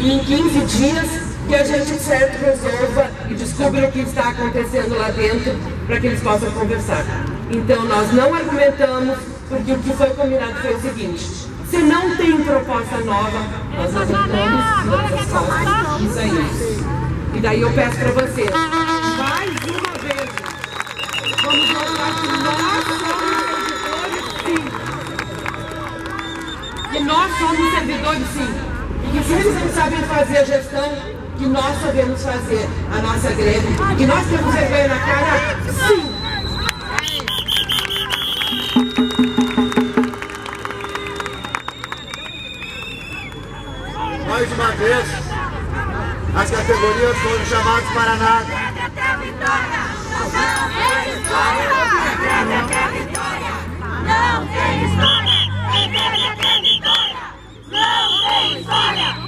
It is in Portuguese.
e em 15 dias que a gente certo resolva e descubra o que está acontecendo lá dentro para que eles possam conversar. Então nós não argumentamos, porque o que foi combinado foi o seguinte: se não tem proposta nova, nós aguentamos e saímos. E daí eu peço para vocês, mais uma vez, vamos mostrar que nós somos servidores, sim. Que nós somos servidores, sim. E que se eles não sabem fazer a gestão, que nós sabemos fazer a nossa greve. Que nós temos vergonha na cara, sim. Mais uma vez, as categorias foram chamadas para nada. Não tem história! Não tem história! Não tem história!